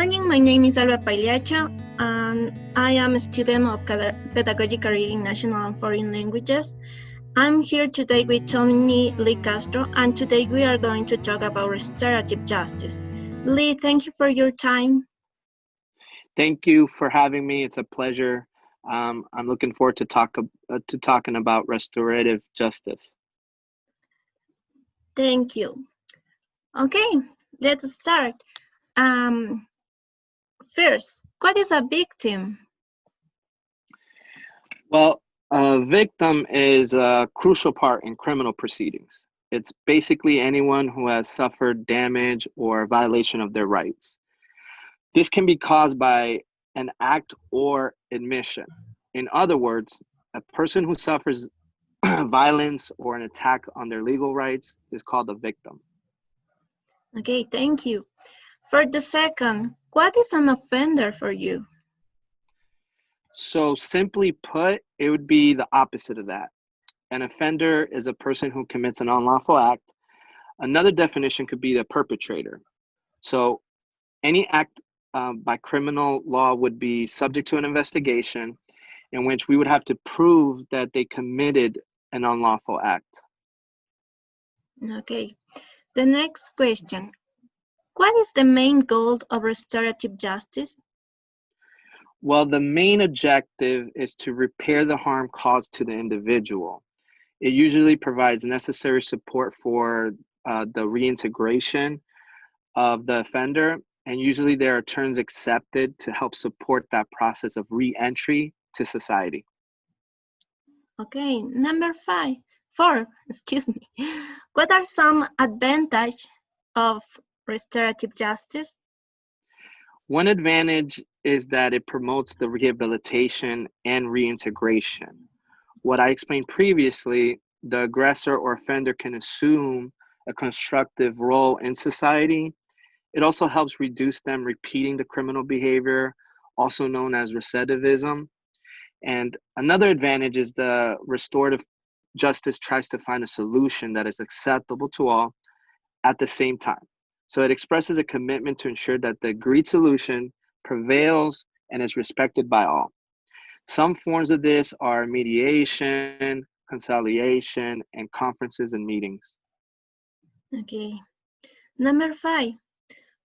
morning, my name is Alba Pagliaccio, and I am a student of Pedagogy Career in National and Foreign Languages. I'm here today with Tony Lee Castro, and today we are going to talk about restorative justice. Lee, thank you for your time. Thank you for having me. It's a pleasure. I'm looking forward to talking about restorative justice. Thank you. Okay, let's start. First, what is a victim? Well, a victim is a crucial part in criminal proceedings. It's basically anyone who has suffered damage or violation of their rights. This can be caused by an act or admission. In other words, a person who suffers violence or an attack on their legal rights is called a victim. Okay, thank you. For the second, what is an offender for you? So simply put, it would be the opposite of that. An offender is a person who commits an unlawful act. Another definition could be the perpetrator. So any act by criminal law would be subject to an investigation in which we would have to prove that they committed an unlawful act. Okay, the next question. What is the main goal of restorative justice? Well, the main objective is to repair the harm caused to the individual. It usually provides necessary support for the reintegration of the offender, and usually there are terms accepted to help support that process of re-entry to society. Okay, number four, excuse me. What are some advantages of restorative justice? One advantage is that it promotes the rehabilitation and reintegration. What I explained previously, the aggressor or offender can assume a constructive role in society. It also helps reduce them repeating the criminal behavior, also known as recidivism. And another advantage is the restorative justice tries to find a solution that is acceptable to all at the same time. So it expresses a commitment to ensure that the agreed solution prevails and is respected by all. Some forms of this are mediation, conciliation, and conferences and meetings. Okay, number five.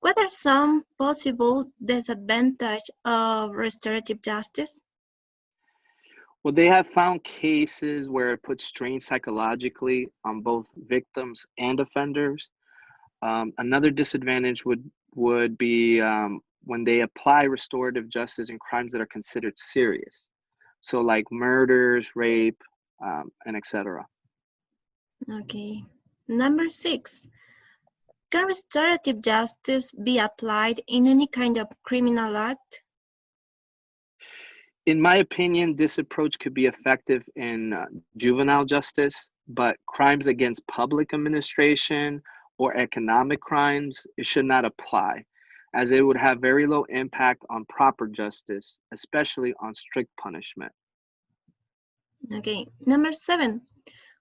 What are some possible disadvantages of restorative justice? Well, they have found cases where it puts strain psychologically on both victims and offenders. Another disadvantage would be when they apply restorative justice in crimes that are considered serious. So like murders, rape, and etc. Okay, number six. Can restorative justice be applied in any kind of criminal act? In my opinion, this approach could be effective in juvenile justice, but crimes against public administration or economic crimes, it should not apply, as it would have very low impact on proper justice, especially on strict punishment. Okay, number seven.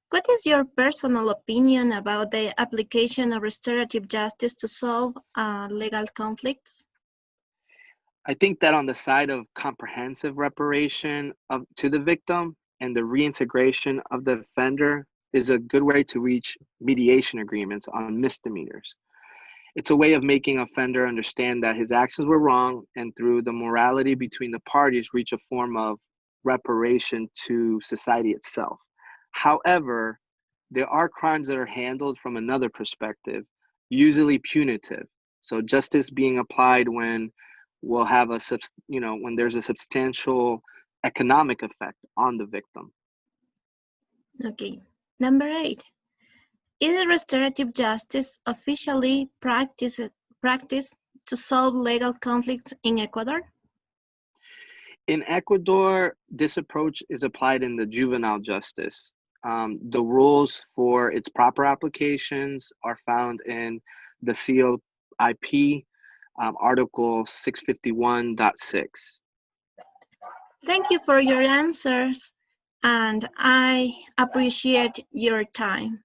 What is your personal opinion about the application of restorative justice to solve legal conflicts? I think that on the side of comprehensive reparation to the victim and the reintegration of the offender is a good way to reach mediation agreements on misdemeanors. It's a way of making offender understand that his actions were wrong, and through the morality between the parties, reach a form of reparation to society itself. However, there are crimes that are handled from another perspective, usually punitive. So justice being applied when we'll have when there's a substantial economic effect on the victim. Okay, number eight. Is restorative justice officially practiced to solve legal conflicts in Ecuador? In Ecuador, this approach is applied in the juvenile justice. The rules for its proper applications are found in the COIP Article 651.6. Thank you for your answers, and I appreciate your time.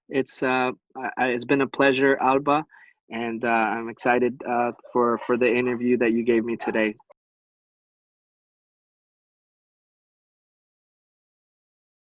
It's been a pleasure, Alba, And I'm excited for the interview that you gave me today.